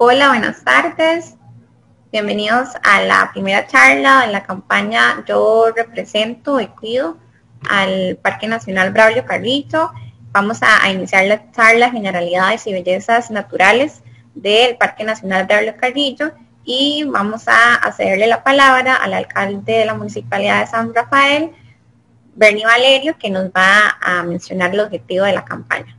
Hola, buenas tardes. Bienvenidos a la primera charla de la campaña Yo represento y cuido al Parque Nacional Braulio Carrillo. Vamos a iniciar la charla Generalidades y Bellezas Naturales del Parque Nacional Braulio Carrillo y vamos a cederle la palabra al alcalde de la Municipalidad de San Rafael, Bernie Valerio, que nos va a mencionar el objetivo de la campaña.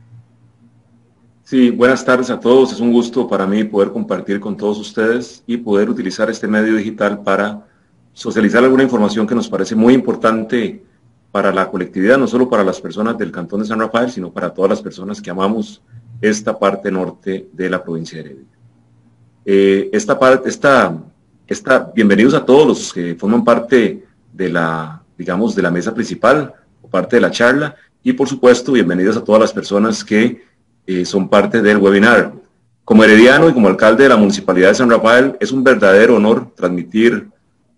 Sí, buenas tardes a todos. Es un gusto para mí poder compartir con todos ustedes y poder utilizar este medio digital para socializar alguna información que nos parece muy importante para la colectividad, no solo para las personas del Cantón de San Rafael, sino para todas las personas que amamos esta parte norte de la provincia de Heredia. Bienvenidos a todos los que forman parte de la, digamos, de la mesa principal o parte de la charla, y por supuesto, bienvenidos a todas las personas que son parte del webinar. Como herediano y como alcalde de la Municipalidad de San Rafael, es un verdadero honor transmitir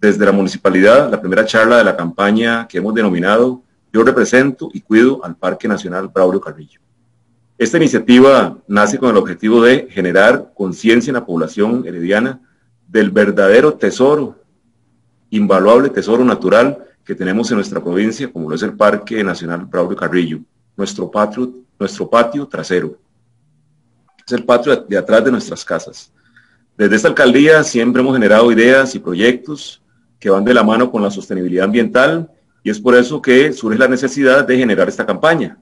desde la Municipalidad la primera charla de la campaña que hemos denominado Yo represento y cuido al Parque Nacional Braulio Carrillo. Esta iniciativa nace con el objetivo de generar conciencia en la población herediana del verdadero tesoro, invaluable tesoro natural que tenemos en nuestra provincia, como lo es el Parque Nacional Braulio Carrillo, nuestro patio trasero. Es el patio de atrás de nuestras casas. Desde esta alcaldía siempre hemos generado ideas y proyectos que van de la mano con la sostenibilidad ambiental, y es por eso que surge la necesidad de generar esta campaña.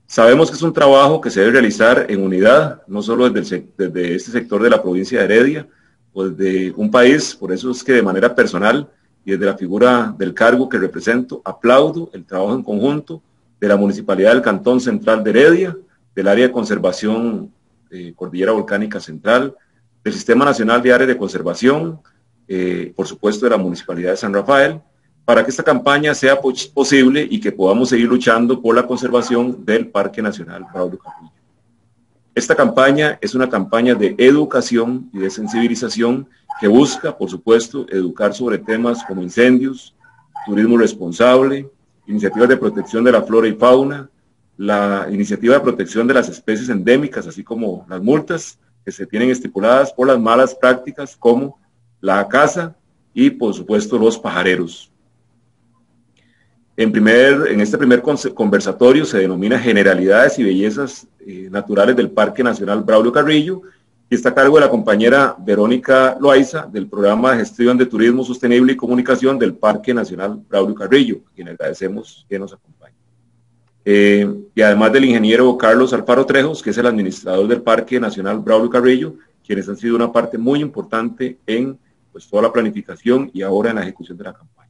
Sabemos que es un trabajo que se debe realizar en unidad, no solo desde este sector de la provincia de Heredia, o desde un país. Por eso es que de manera personal y desde la figura del cargo que represento, aplaudo el trabajo en conjunto de la Municipalidad del Cantón Central de Heredia, del Área de Conservación Cordillera Volcánica Central, del Sistema Nacional de Áreas de Conservación, por supuesto de la Municipalidad de San Rafael, para que esta campaña sea posible y que podamos seguir luchando por la conservación del Parque Nacional Braulio Carrillo. Esta campaña es una campaña de educación y de sensibilización que busca, por supuesto, educar sobre temas como incendios, turismo responsable, iniciativas de protección de la flora y fauna, la iniciativa de protección de las especies endémicas, así como las multas que se tienen estipuladas por las malas prácticas como la caza y, por supuesto, los pajareros. En este primer conversatorio se denomina Generalidades y Bellezas Naturales del Parque Nacional Braulio Carrillo, y está a cargo de la compañera Verónica Loaiza del Programa de Gestión de Turismo Sostenible y Comunicación del Parque Nacional Braulio Carrillo, a quien agradecemos que nos acompañe. Y además del ingeniero Carlos Alfaro Trejos, que es el administrador del Parque Nacional Braulio Carrillo, quienes han sido una parte muy importante en toda la planificación y ahora en la ejecución de la campaña.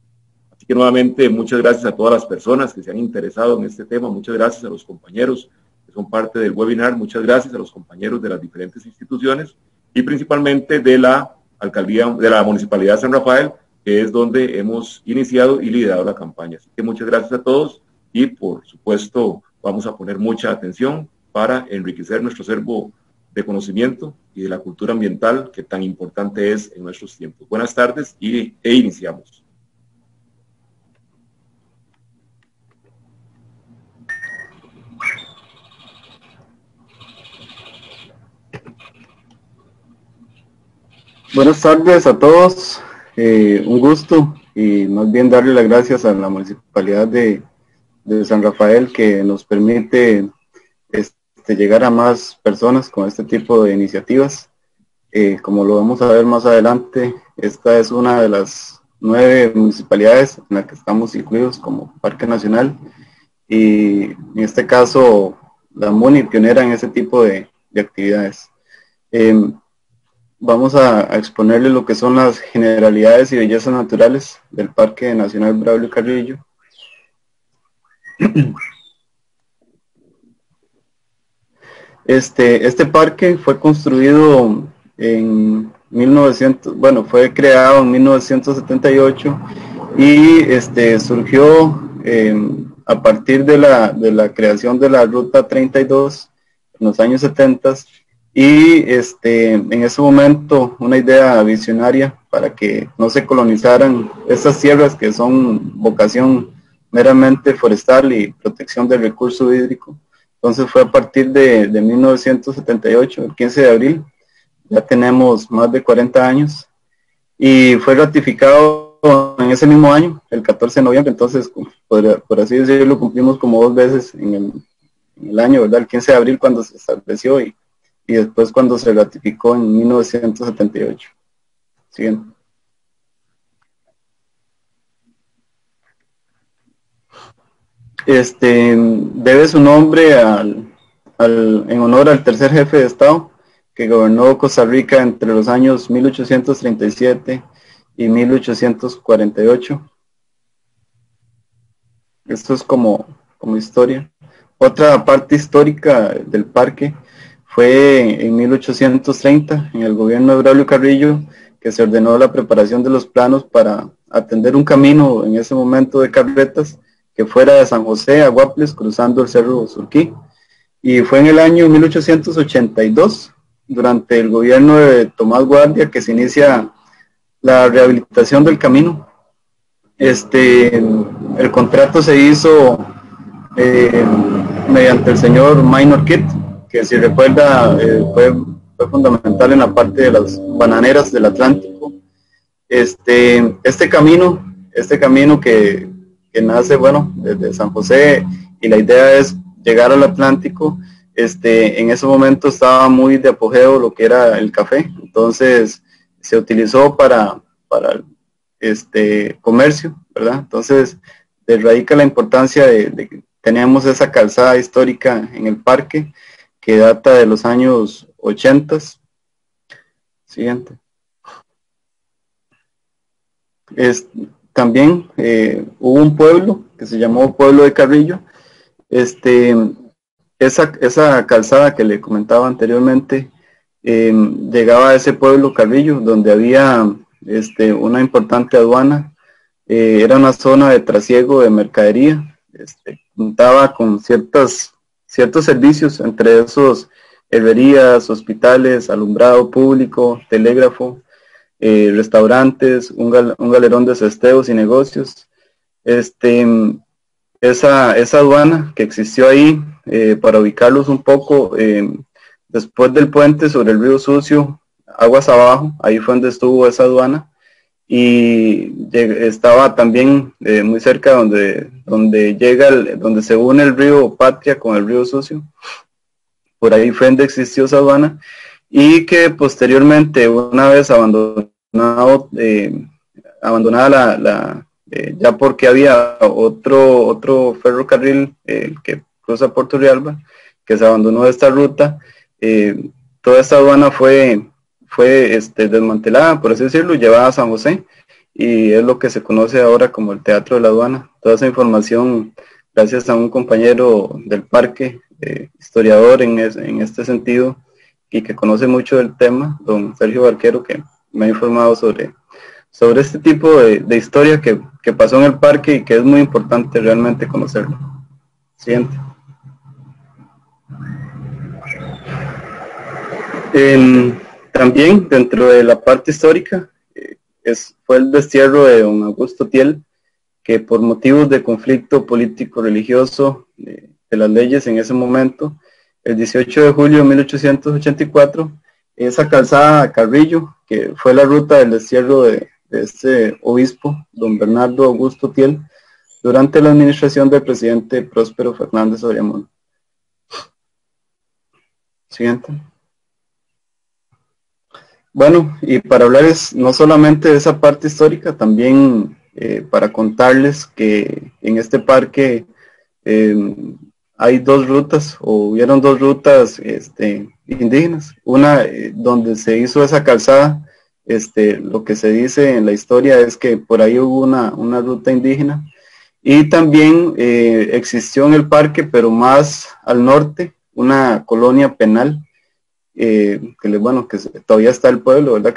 Así que nuevamente muchas gracias a todas las personas que se han interesado en este tema, muchas gracias a los compañeros que son parte del webinar, muchas gracias a los compañeros de las diferentes instituciones y principalmente de la alcaldía, de la Municipalidad de San Rafael, que es donde hemos iniciado y liderado la campaña. Así que muchas gracias a todos y por supuesto vamos a poner mucha atención para enriquecer nuestro acervo de conocimiento y de la cultura ambiental que tan importante es en nuestros tiempos. Buenas tardes e iniciamos. Buenas tardes a todos, un gusto y más bien darle las gracias a la Municipalidad de San Rafael que nos permite llegar a más personas con este tipo de iniciativas. Como lo vamos a ver más adelante, esta es una de las 9 municipalidades en la que estamos incluidos como Parque Nacional y en este caso la MUNI pionera en ese tipo de actividades. Vamos a exponerles lo que son las generalidades y bellezas naturales del Parque Nacional Braulio Carrillo. Este parque fue construido en 1900, bueno, fue creado en 1978 y surgió a partir de la creación de la Ruta 32 en los años 70 y en ese momento una idea visionaria para que no se colonizaran estas tierras que son vocación meramente forestal y protección del recurso hídrico. Entonces fue a partir de 1978, el 15 de abril, ya tenemos más de 40 años y fue ratificado en ese mismo año, el 14 de noviembre, entonces por así decirlo cumplimos como 2 veces en el año, ¿verdad? El 15 de abril cuando se estableció y después cuando se ratificó en 1978. Siguiente. Debe su nombre en honor al tercer jefe de Estado que gobernó Costa Rica entre los años 1837 y 1848. Esto es como historia. Otra parte histórica del parque fue en 1830, en el gobierno de Braulio Carrillo, que se ordenó la preparación de los planos para atender un camino en ese momento de carretas que fuera de San José a Guaples, cruzando el Cerro Surquí. Y fue en el año 1882, durante el gobierno de Tomás Guardia, que se inicia la rehabilitación del camino. El contrato se hizo mediante el señor Minor Kidd, que si recuerda fue fundamental en la parte de las bananeras del Atlántico. Este camino que nace, bueno, desde San José, y la idea es llegar al Atlántico. En ese momento estaba muy de apogeo lo que era el café, entonces se utilizó para comercio, ¿verdad? Entonces radica la importancia de que tenemos esa calzada histórica en el parque que data de los años 80. Siguiente. También hubo un pueblo que se llamó Pueblo de Carrillo. Esa calzada que le comentaba anteriormente llegaba a ese pueblo Carrillo, donde había una importante aduana. Era una zona de trasiego de mercadería. Contaba con ciertos servicios, entre esos herrerías, hospitales, alumbrado público, telégrafo, restaurantes, un galerón de cesteos y negocios. Esa aduana que existió ahí, para ubicarlos un poco, después del puente sobre el río Sucio, aguas abajo, ahí fue donde estuvo esa aduana, y estaba también muy cerca donde se une el río Patria con el río Sucio. Por ahí fue donde existió esa aduana, y que posteriormente, una vez abandonada ya porque había otro ferrocarril que cruza Puerto Rialba, que se abandonó de esta ruta, toda esta aduana fue desmantelada, por así decirlo, llevada a San José, y es lo que se conoce ahora como el Teatro de la Aduana. Toda esa información, gracias a un compañero del parque, historiador en este sentido, y que conoce mucho del tema, don Sergio Barquero, que me ha informado sobre este tipo de historia que pasó en el parque y que es muy importante realmente conocerlo. Siguiente. También dentro de la parte histórica fue el destierro de don Augusto Thiel, que por motivos de conflicto político-religioso de las leyes en ese momento, el 18 de julio de 1884, esa calzada Carrillo, que fue la ruta del destierro de este obispo, don Bernardo Augusto Thiel, durante la administración del presidente Próspero Fernández Oriamón. Siguiente. Bueno, y para hablarles no solamente de esa parte histórica, también para contarles que en este parque hay hubieron dos rutas indígenas. Una donde se hizo esa calzada. Lo que se dice en la historia es que por ahí hubo una ruta indígena, y también existió en el parque, pero más al norte, una colonia penal, que todavía está el pueblo, ¿verdad?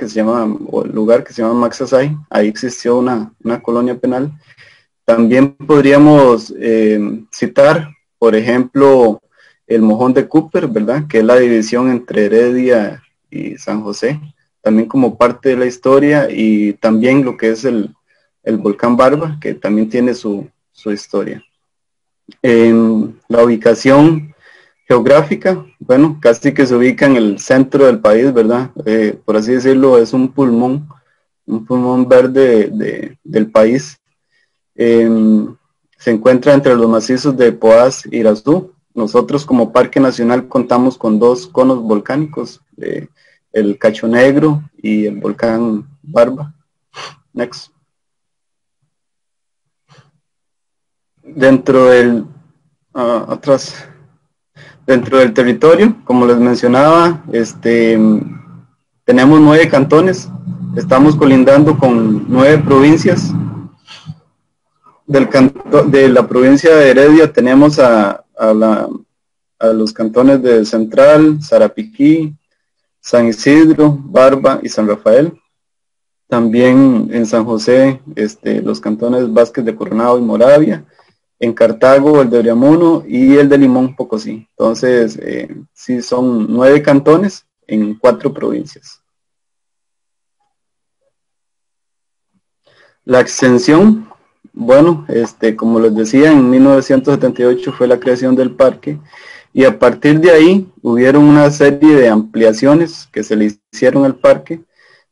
O el lugar que se llama Maxasay. Ahí existió una colonia penal. También podríamos citar, por ejemplo, el Mojón de Cooper, ¿verdad? Que es la división entre Heredia y San José, también como parte de la historia, y también lo que es el volcán Barba, que también tiene su historia. La ubicación Geográfica, bueno, casi que se ubica en el centro del país, ¿verdad? Por así decirlo, es un pulmón verde del país. Se encuentra entre los macizos de Poás y Irazú. Nosotros como Parque Nacional contamos con 2 conos volcánicos, el Cacho Negro y el volcán Barba. Next. Dentro del territorio, como les mencionaba, tenemos 9 cantones, estamos colindando con 9 provincias. De la provincia de Heredia tenemos a los cantones de Central, Sarapiquí, San Isidro, Barba y San Rafael. También en San José, los cantones Vázquez de Coronado y Moravia. En Cartago, el de Oriamuno y el de Limón, Pocosí. Entonces, sí, son 9 cantones en 4 provincias. La extensión, bueno, como les decía, en 1978 fue la creación del parque y a partir de ahí hubieron una serie de ampliaciones que se le hicieron al parque.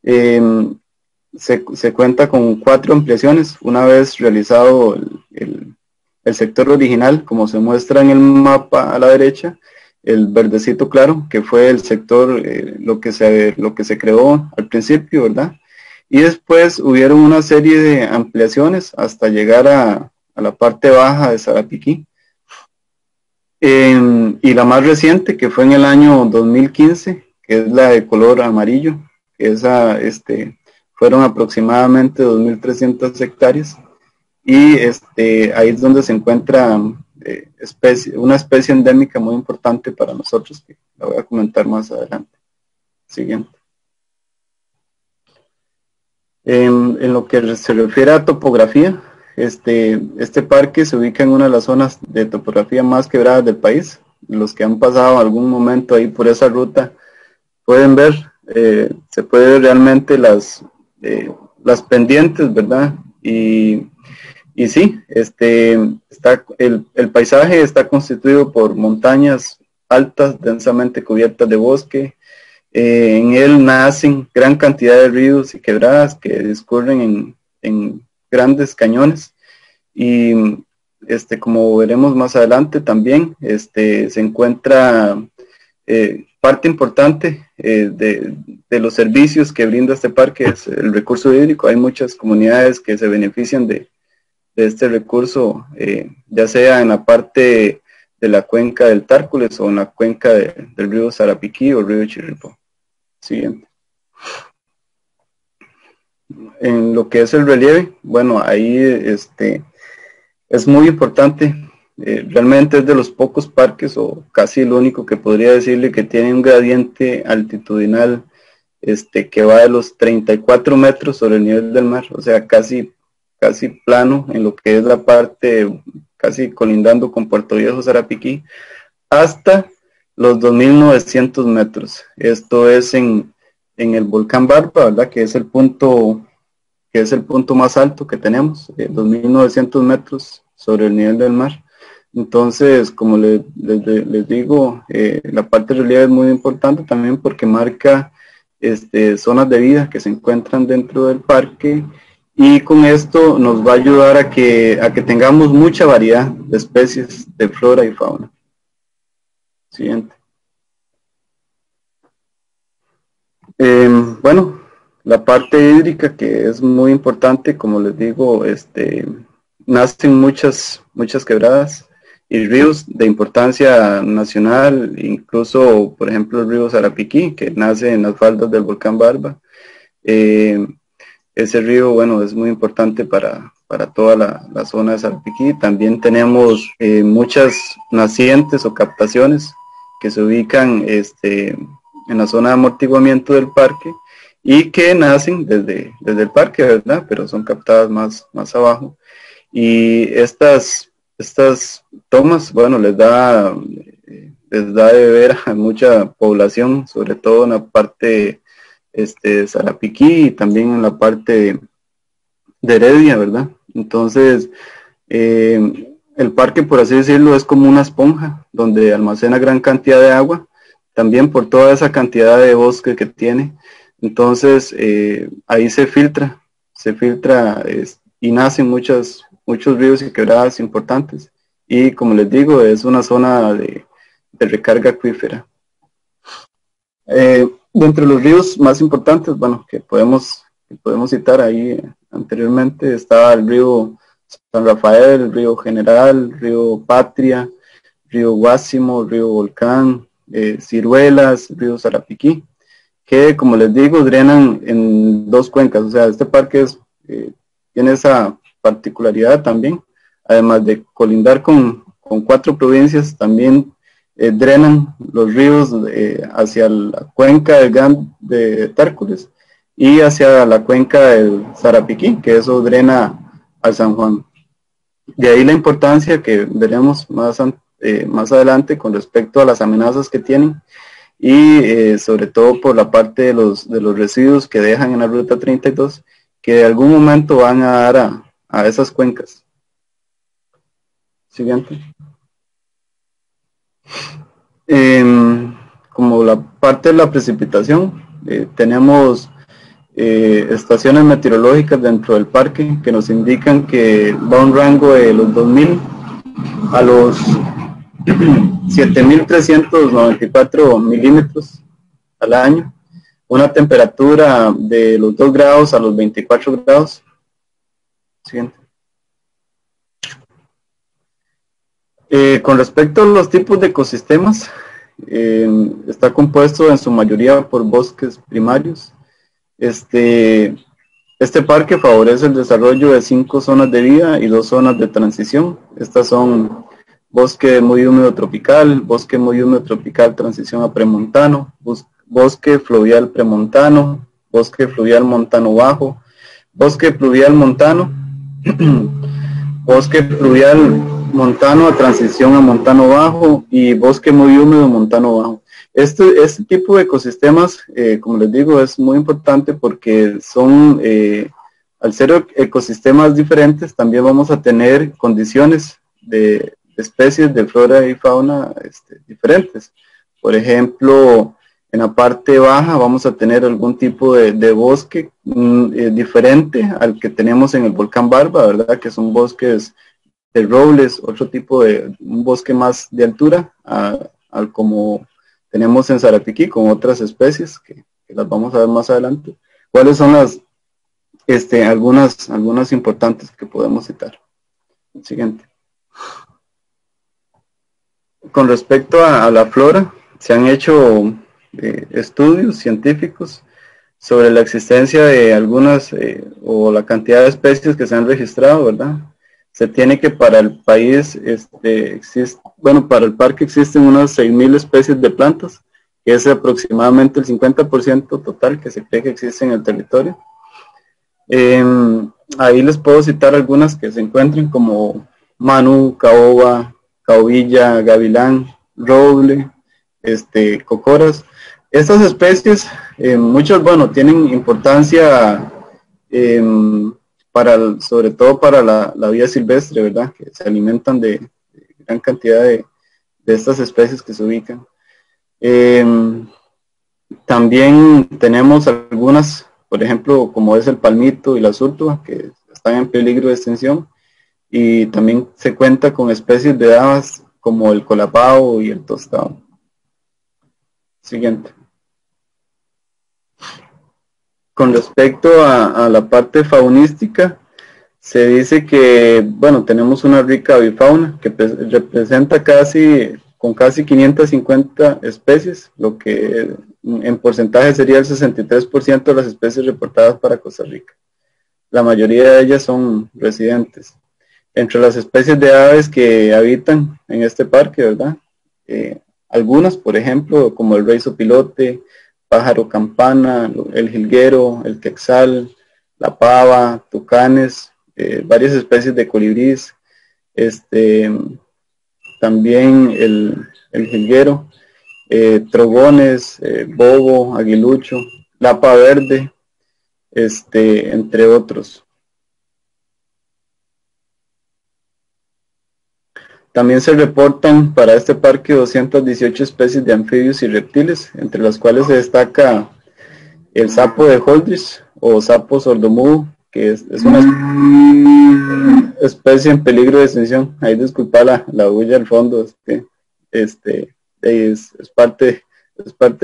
Se cuenta con 4 ampliaciones, una vez realizado el sector original, como se muestra en el mapa a la derecha, el verdecito claro, que fue el sector, lo que se creó al principio, ¿verdad? Y después hubieron una serie de ampliaciones hasta llegar a la parte baja de Sarapiquí. Y la más reciente, que fue en el año 2015, que es la de color amarillo, esa fueron aproximadamente 2.300 hectáreas. Y ahí es donde se encuentra una especie endémica muy importante para nosotros, que la voy a comentar más adelante. Siguiente. En lo que se refiere a topografía, este parque se ubica en una de las zonas de topografía más quebradas del país. Los que han pasado algún momento ahí por esa ruta pueden ver, se puede ver realmente las pendientes, ¿verdad? Y sí, el paisaje está constituido por montañas altas, densamente cubiertas de bosque. En él nacen gran cantidad de ríos y quebradas que discurren en grandes cañones. Y como veremos más adelante también, se encuentra parte importante de los servicios que brinda este parque, es el recurso hídrico. Hay muchas comunidades que se benefician de este recurso, ya sea en la parte de la cuenca del Tárcoles o en la cuenca del río Sarapiquí o río Chirripó. Siguiente. En lo que es el relieve, bueno, ahí es muy importante, realmente es de los pocos parques o casi el único que podría decirle que tiene un gradiente altitudinal que va de los 34 metros sobre el nivel del mar, o sea, casi plano en lo que es la parte casi colindando con Puerto Viejo, Sarapiquí, hasta los 2.900 metros. Esto es en el volcán Barba, ¿verdad? Que es el punto más alto que tenemos, 2.900 metros sobre el nivel del mar. Entonces, como les digo, la parte de relieve es muy importante también porque marca zonas de vida que se encuentran dentro del parque. Y con esto nos va a ayudar a que tengamos mucha variedad de especies de flora y fauna. Siguiente. Bueno, la parte hídrica que es muy importante, como les digo, nacen muchas quebradas y ríos de importancia nacional, incluso, por ejemplo, el río Sarapiquí, que nace en las faldas del volcán Barba. Ese río, bueno, es muy importante para toda la zona de Sarapiquí. También tenemos muchas nacientes o captaciones que se ubican en la zona de amortiguamiento del parque y que nacen desde el parque, ¿verdad? Pero son captadas más abajo. Y estas tomas, bueno, les da de beber a mucha población, sobre todo en la parte Sarapiquí y también en la parte de Heredia, ¿verdad? Entonces, el parque, por así decirlo, es como una esponja donde almacena gran cantidad de agua, también por toda esa cantidad de bosque que tiene. Entonces, ahí se filtra y nacen muchos ríos y quebradas importantes. Y como les digo, es una zona de recarga acuífera. De entre los ríos más importantes, bueno, que podemos citar ahí anteriormente, estaba el río San Rafael, el río General, el río Patria, río Guásimo, río Volcán, Ciruelas, río Sarapiquí, que como les digo, drenan en dos cuencas. O sea, este parque tiene esa particularidad también, además de colindar con 4 provincias, también drenan los ríos hacia la cuenca del Gran de Tárcoles y hacia la cuenca del Sarapiquí, que eso drena al San Juan. De ahí la importancia que veremos más adelante con respecto a las amenazas que tienen y sobre todo por la parte de los residuos que dejan en la ruta 32, que de algún momento van a dar a esas cuencas. Siguiente. Como la parte de la precipitación, tenemos estaciones meteorológicas dentro del parque que nos indican que va a un rango de los 2000 a los 7.394 milímetros al año, una temperatura de los 2 grados a los 24 grados. Siguiente. Con respecto a los tipos de ecosistemas, está compuesto en su mayoría por bosques primarios. Este parque favorece el desarrollo de 5 zonas de vida y 2 zonas de transición. Estas son bosque muy húmedo tropical, bosque muy húmedo tropical transición a premontano, bosque fluvial premontano, bosque fluvial montano bajo, bosque pluvial montano, bosque fluvial montano a transición a montano bajo y bosque muy húmedo montano bajo. Este tipo de ecosistemas, como les digo, es muy importante porque son, al ser ecosistemas diferentes, también vamos a tener condiciones de especies de flora y fauna diferentes. Por ejemplo, en la parte baja vamos a tener algún tipo de bosque diferente al que tenemos en el volcán Barba, ¿verdad? Que son bosques de robles, otro tipo de un bosque más de altura, al como tenemos en Sarapiquí con otras especies que las vamos a ver más adelante. ¿Cuáles son las algunas importantes que podemos citar? Siguiente. Con respecto a la flora, se han hecho estudios científicos sobre la existencia de algunas o la cantidad de especies que se han registrado, ¿verdad? Se tiene que para el país, para el parque existen unas 6.000 especies de plantas, que es aproximadamente el 50% total que se cree que existe en el territorio. Ahí les puedo citar algunas que se encuentran como manu, caoba, caobilla, gavilán, roble, cocoras. Estas especies, muchas, tienen importancia sobre todo para la vida silvestre, ¿verdad? Que se alimentan de gran cantidad de estas especies que se ubican. También tenemos algunas, por ejemplo, como es el palmito y la zurtua, que están en peligro de extinción, y también se cuenta con especies de habas como el colapao y el tostado. Siguiente. Con respecto a la parte faunística, se dice que, tenemos una rica avifauna que representa con casi 550 especies, lo que en porcentaje sería el 63% de las especies reportadas para Costa Rica. La mayoría de ellas son residentes. Entre las especies de aves que habitan en este parque, ¿verdad? Algunas, por ejemplo, como el rey sopilote, pájaro campana, el jilguero, el quetzal, la pava, tucanes, varias especies de colibríes, también el jilguero, trogones, bobo, aguilucho, lapa verde, entre otros. También se reportan para este parque 218 especies de anfibios y reptiles, entre las cuales se destaca el sapo de Holdridge o sapo sordomudo, que es una especie en peligro de extinción. Ahí disculpa la bulla al fondo, es parte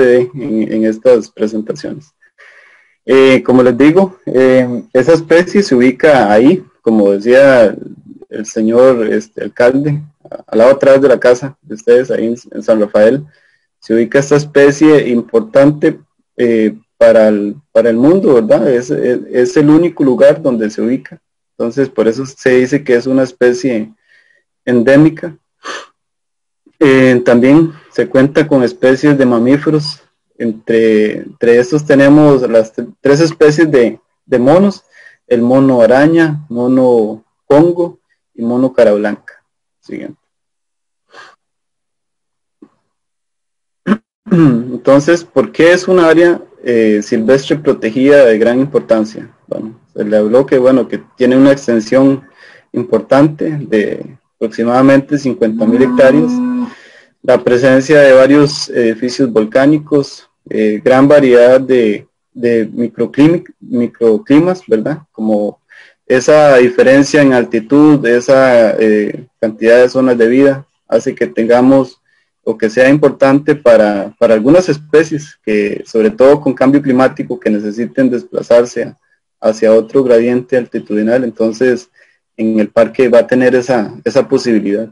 de en estas presentaciones. Como les digo, esa especie se ubica ahí, como decía el señor alcalde, a la otra vez de la casa de ustedes, ahí en San Rafael. Se ubica esta especie importante para el mundo, ¿verdad? Es el único lugar donde se ubica. Entonces, por eso se dice que es una especie endémica. También se cuenta con especies de mamíferos. Entre estos tenemos las tres especies de monos: el mono araña, mono congo y mono cara blanca. Siguiente. Entonces, ¿por qué es una área silvestre protegida de gran importancia? Bueno, se le habló que tiene una extensión importante de aproximadamente 50.000 hectáreas, la presencia de varios edificios volcánicos, gran variedad de microclimas, ¿verdad? Como esa diferencia en altitud, esa cantidad de zonas de vida, hace que tengamos o que sea importante para algunas especies que, sobre todo con cambio climático, que necesiten desplazarse hacia otro gradiente altitudinal. Entonces en el parque va a tener esa posibilidad.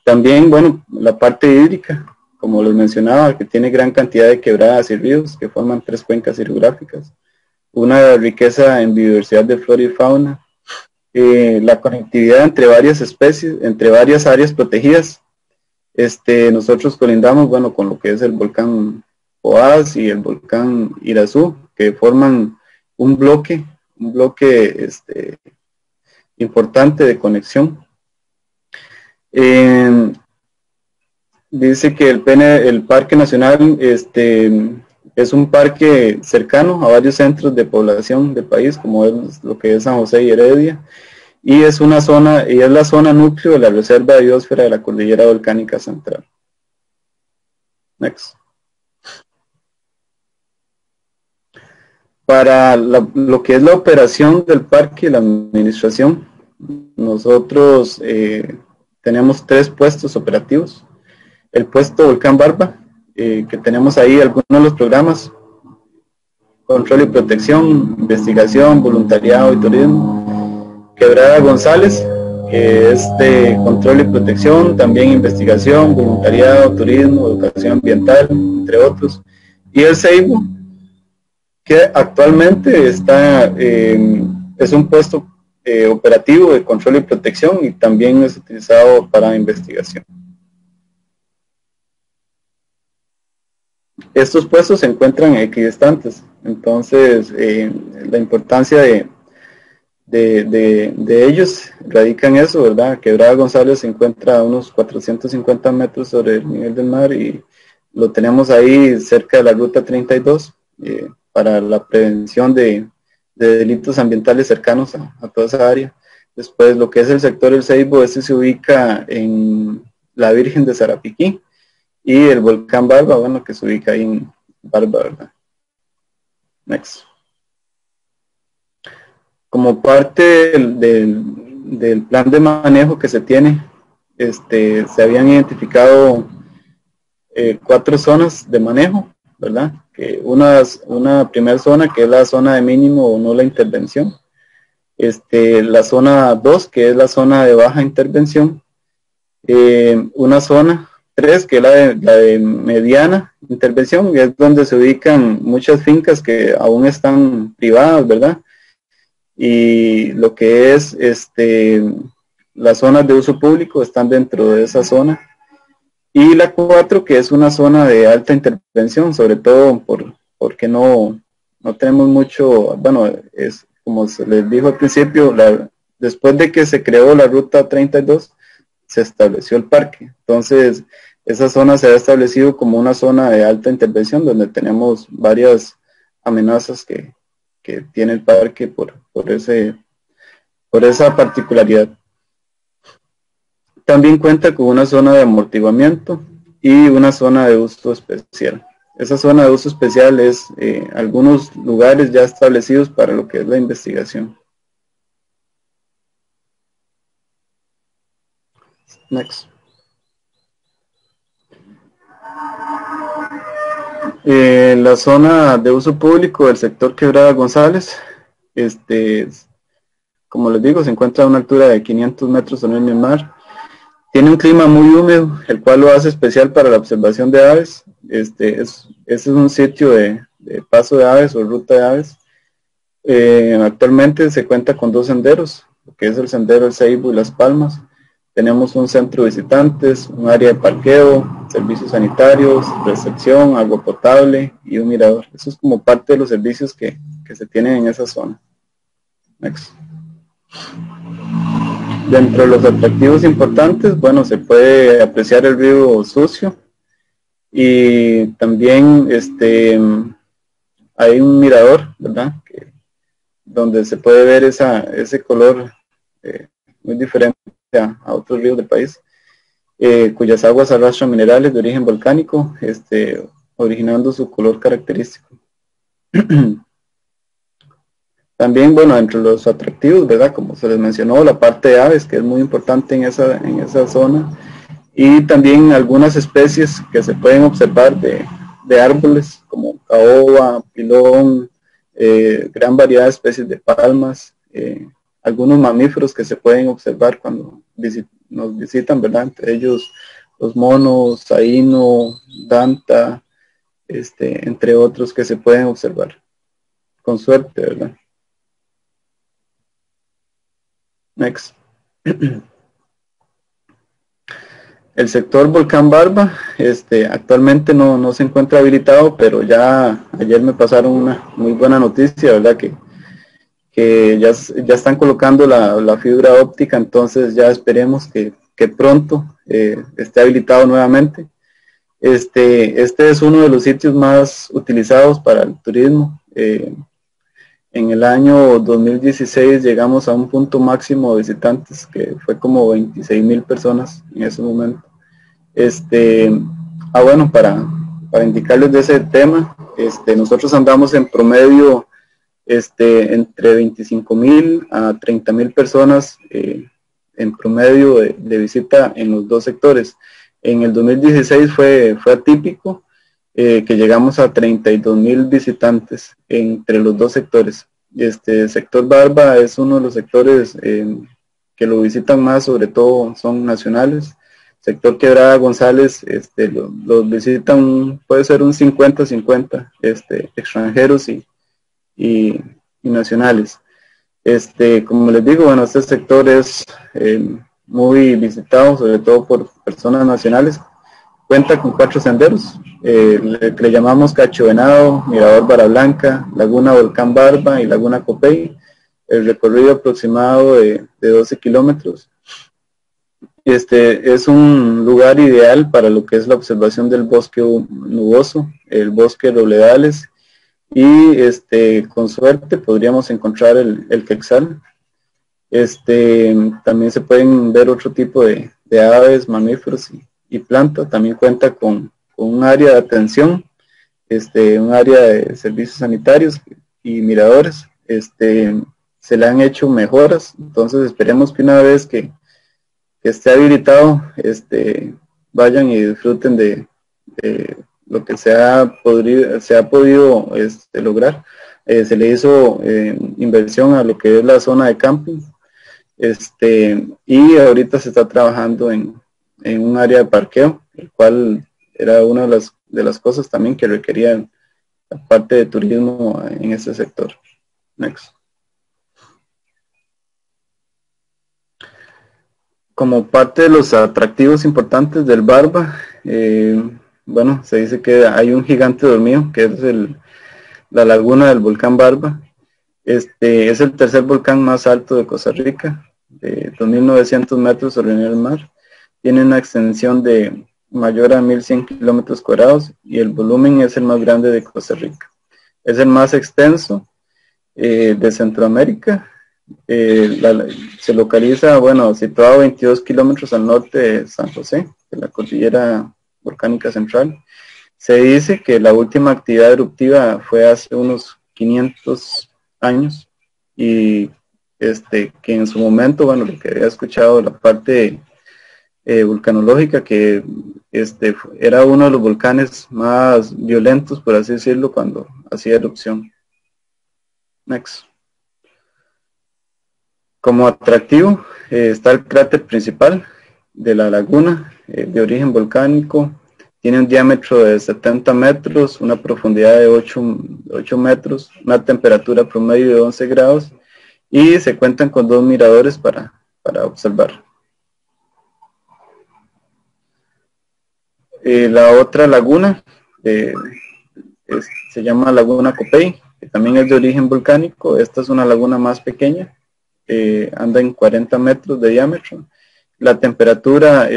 También, la parte hídrica, como les mencionaba, que tiene gran cantidad de quebradas y ríos que forman 3 cuencas hidrográficas, una riqueza en biodiversidad de flora y fauna, la conectividad entre varias especies, entre varias áreas protegidas. Nosotros colindamos, con lo que es el volcán Poás y el volcán Irazú, que forman un bloque importante de conexión. Dice que el Parque Nacional es un parque cercano a varios centros de población del país, como es lo que es San José y Heredia, y es la zona núcleo de la Reserva de Biosfera de la Cordillera Volcánica Central. Next. Para lo que es la operación del parque y la administración, nosotros tenemos 3 puestos operativos. El puesto Volcán Barba, que tenemos ahí algunos de los programas: control y protección, investigación, voluntariado y turismo. Quebrada González, que es de control y protección, también investigación, voluntariado, turismo, educación ambiental, entre otros. Y el Ceibo, que actualmente es un puesto operativo de control y protección, y también es utilizado para investigación. Estos puestos se encuentran equidistantes, entonces la importancia de ellos radica en eso, ¿verdad? Quebrada González se encuentra a unos 450 metros sobre el nivel del mar y lo tenemos ahí cerca de la ruta 32 para la prevención de delitos ambientales cercanos a toda esa área. Después, lo que es el sector El Ceibo, ese se ubica en la Virgen de Sarapiquí, y el volcán Barba, que se ubica ahí en Barba, ¿verdad? Next. Como parte del plan de manejo que se tiene, se habían identificado 4 zonas de manejo, ¿verdad? Que una primera zona, que es la zona de mínimo o nula intervención. La zona 2, que es la zona de baja intervención. Una zona 3, que es la de mediana intervención, y es donde se ubican muchas fincas que aún están privadas, ¿verdad? Y lo que es las zonas de uso público están dentro de esa zona. Y la 4, que es una zona de alta intervención, sobre todo porque no tenemos mucho, es como se les dijo al principio, después de que se creó la ruta 32, se estableció el parque. Entonces, esa zona se ha establecido como una zona de alta intervención, donde tenemos varias amenazas que tiene el parque por esa particularidad. también cuenta con una zona de amortiguamiento y una zona de uso especial. Esa zona de uso especial es algunos lugares ya establecidos para lo que es la investigación. Next. La zona de uso público del sector Quebrada González, como les digo, se encuentra a una altura de 500 metros sobre el mar. Tiene un clima muy húmedo, el cual lo hace especial para la observación de aves. Este es un sitio de paso de aves o ruta de aves. Actualmente se cuenta con 2 senderos, que es el sendero El Ceibo y Las Palmas. Tenemos un centro de visitantes, un área de parqueo, servicios sanitarios, recepción, agua potable y un mirador. Eso es como parte de los servicios que se tienen en esa zona. Next. Dentro de los atractivos importantes, bueno, se puede apreciar el río Sucio y también hay un mirador, ¿verdad? Donde se puede ver ese color muy diferente a otros ríos del país, cuyas aguas arrastran minerales de origen volcánico, originando su color característico. También, bueno, entre los atractivos, ¿verdad? Como se les mencionó, la parte de aves, que es muy importante en esa zona, y también algunas especies que se pueden observar de árboles, como caoba, pilón, gran variedad de especies de palmas, algunos mamíferos que se pueden observar cuando nos visitan, ¿verdad? Entre ellos los monos, saíno, danta, entre otros que se pueden observar. Con suerte, ¿verdad? Next. El sector Volcán Barba, actualmente no se encuentra habilitado, pero ya ayer me pasaron una muy buena noticia, ¿verdad? Que ya están colocando la fibra óptica, entonces ya esperemos que pronto esté habilitado nuevamente. Este es uno de los sitios más utilizados para el turismo. En el año 2016 llegamos a un punto máximo de visitantes que fue como 26,000 personas en ese momento. Bueno, para indicarles de ese tema, nosotros andamos en promedio entre 25,000 a 30,000 personas en promedio de visita en los 2 sectores. En el 2016 fue atípico, que llegamos a 32,000 visitantes entre los 2 sectores. Sector Barba es uno de los sectores que lo visitan más, sobre todo son nacionales. Sector Quebrada González los visitan, puede ser un 50-50 extranjeros y nacionales. Como les digo, bueno, este sector es muy visitado, sobre todo por personas nacionales. Cuenta con 4 senderos, que le llamamos Cacho Venado, Mirador Vara Blanca, Laguna Volcán Barba y Laguna Copey. El recorrido aproximado de 12 kilómetros. Es un lugar ideal para lo que es la observación del bosque nuboso, el bosque de robledales, y con suerte podríamos encontrar el quetzal. También se pueden ver otro tipo de aves, mamíferos y plantas. También cuenta con un área de atención, un área de servicios sanitarios y miradores. Se le han hecho mejoras, entonces esperemos que una vez que esté habilitado, vayan y disfruten de lo que se ha podido lograr. Se le hizo inversión a lo que es la zona de camping, y ahorita se está trabajando en un área de parqueo, el cual era una de las cosas también que requerían la parte de turismo en ese sector. Next. Como parte de los atractivos importantes del Barba, bueno, se dice que hay un gigante dormido, que es la laguna del volcán Barba. Es el tercer volcán más alto de Costa Rica, de 2,900 metros sobre el nivel del mar. Tiene una extensión de mayor a 1,100 kilómetros cuadrados y el volumen es el más grande de Costa Rica. Es el más extenso de Centroamérica Se localiza, bueno, situado a 22 kilómetros al norte de San José, de la cordillera volcánica central. Se dice que la última actividad eruptiva fue hace unos 500 años y que en su momento, bueno, lo que había escuchado, la parte vulcanológica, que era uno de los volcanes más violentos, por así decirlo, cuando hacía erupción. Next. Como atractivo está el cráter principal de la laguna, de origen volcánico. Tiene un diámetro de 70 metros, una profundidad de 8 metros, una temperatura promedio de 11 grados y se cuentan con 2 miradores para observar. La otra laguna se llama Laguna Copey, que también es de origen volcánico. Esta es una laguna más pequeña, anda en 40 metros de diámetro. La temperatura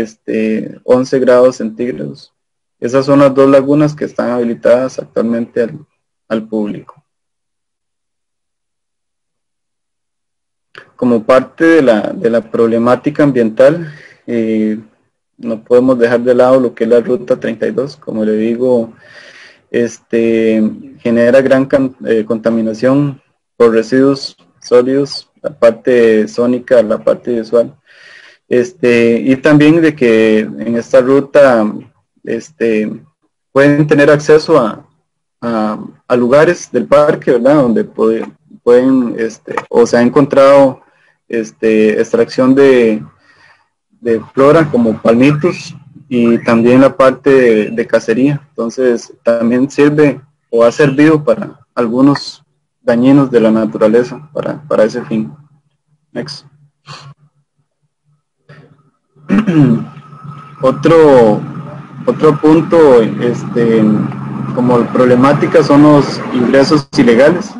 11 grados centígrados. Esas son las 2 lagunas que están habilitadas actualmente al público. Como parte de la problemática ambiental, no podemos dejar de lado lo que es la Ruta 32. Como le digo, genera gran contaminación por residuos sólidos, la parte sónica, la parte visual. Y también de que en esta ruta pueden tener acceso a lugares del parque, ¿verdad? Donde pueden o se ha encontrado extracción de flora como palmitos y también la parte de cacería. Entonces también sirve o ha servido para algunos dañinos de la naturaleza para ese fin. Next. Otro punto como problemática son los ingresos ilegales,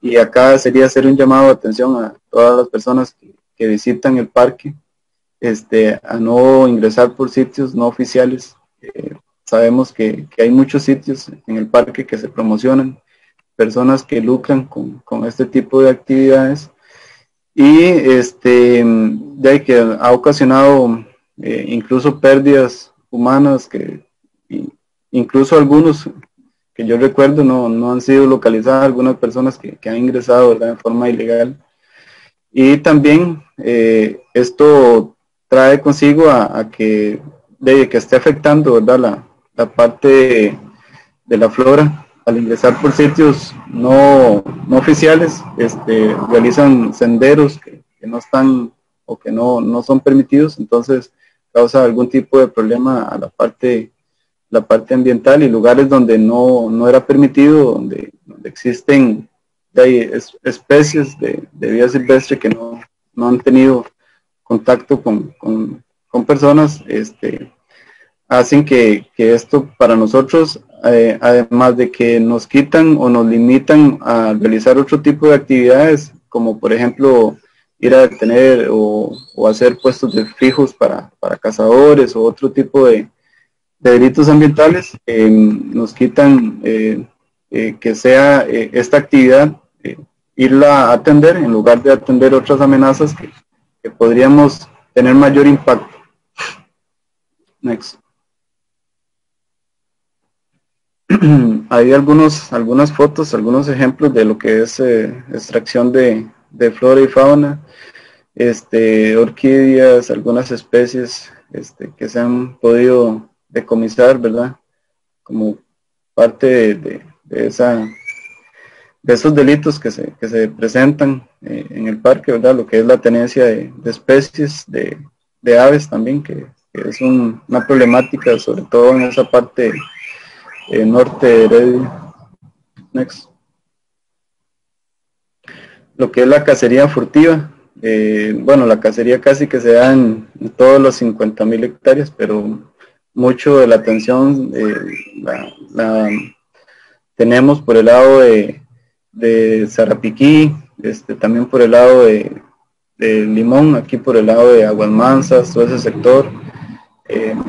y acá sería hacer un llamado de atención a todas las personas que visitan el parque a no ingresar por sitios no oficiales. Sabemos que hay muchos sitios en el parque que se promocionan, personas que lucran con este tipo de actividades y de que ha ocasionado incluso pérdidas humanas, que incluso algunos que yo recuerdo no han sido localizadas, algunas personas que han ingresado, ¿verdad?, de forma ilegal. Y también esto trae consigo a que esté afectando, ¿verdad?, la parte de la flora. Al ingresar por sitios no oficiales, realizan senderos que no están o que no son permitidos, entonces causa algún tipo de problema a la parte ambiental, y lugares donde no era permitido, donde existen especies de vida silvestre que no han tenido contacto con personas, hacen que esto para nosotros, además de que nos quitan o nos limitan a realizar otro tipo de actividades, como por ejemplo ir a detener o hacer puestos de fijos para cazadores o otro tipo de delitos ambientales, nos quitan que sea esta actividad, irla a atender en lugar de atender otras amenazas que podríamos tener mayor impacto. Next. Hay algunas fotos, algunos ejemplos de lo que es extracción de flora y fauna, orquídeas, algunas especies que se han podido decomisar, ¿verdad?, como parte de esos delitos que se presentan en el parque, ¿verdad?, lo que es la tenencia de especies de aves también, que es una problemática, sobre todo en esa parte norte de Heredia. Next. Lo que es la cacería furtiva, bueno, la cacería casi que se da en todos los 50,000 hectáreas, pero mucho de la atención la tenemos por el lado de Sarapiquí, también por el lado de Limón, aquí por el lado de Aguas Mansas, todo ese sector,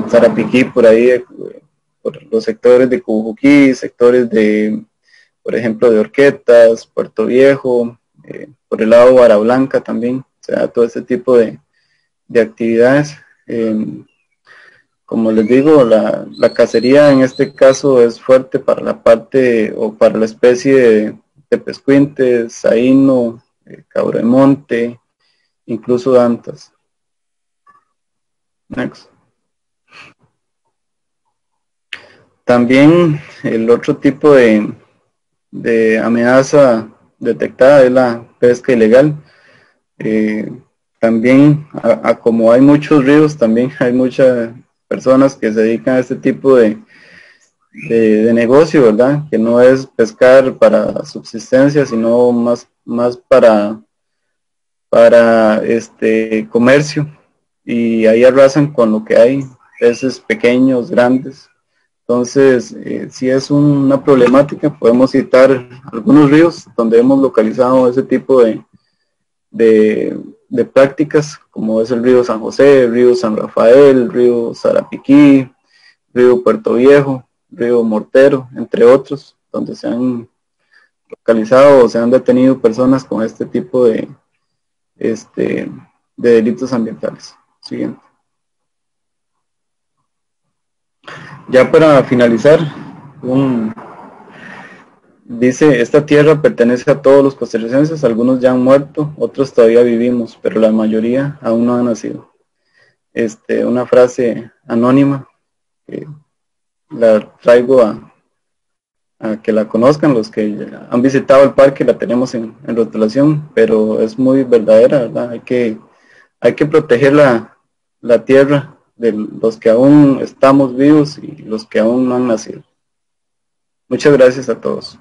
Sarapiquí por ahí, por los sectores de Cujuquí, sectores por ejemplo, de Orquetas, Puerto Viejo, por el lado Vara Blanca también, se da todo ese tipo de actividades. Como les digo, la cacería en este caso es fuerte para la parte o para la especie de tepezcuintes, saíno, cabro de monte, incluso dantas. Next. También el otro tipo de amenaza detectada es la pesca ilegal. También, como hay muchos ríos, también hay muchas personas que se dedican a este tipo de negocio, ¿verdad? Que no es pescar para subsistencia, sino más para comercio, y ahí arrasan con lo que hay, peces pequeños, grandes. Entonces, si es una problemática, podemos citar algunos ríos donde hemos localizado ese tipo de prácticas, como es el río San José, el río San Rafael, el río Sarapiquí, río Puerto Viejo, río Mortero, entre otros, donde se han localizado o se han detenido personas con este tipo de delitos ambientales. Siguiente. Ya para finalizar, dice, esta tierra pertenece a todos los costarricenses, algunos ya han muerto, otros todavía vivimos, pero la mayoría aún no han nacido. Una frase anónima, que la traigo a que la conozcan, los que han visitado el parque la tenemos en rotulación, pero es muy verdadera, ¿verdad? Hay que proteger la tierra de los que aún estamos vivos y los que aún no han nacido. Muchas gracias a todos.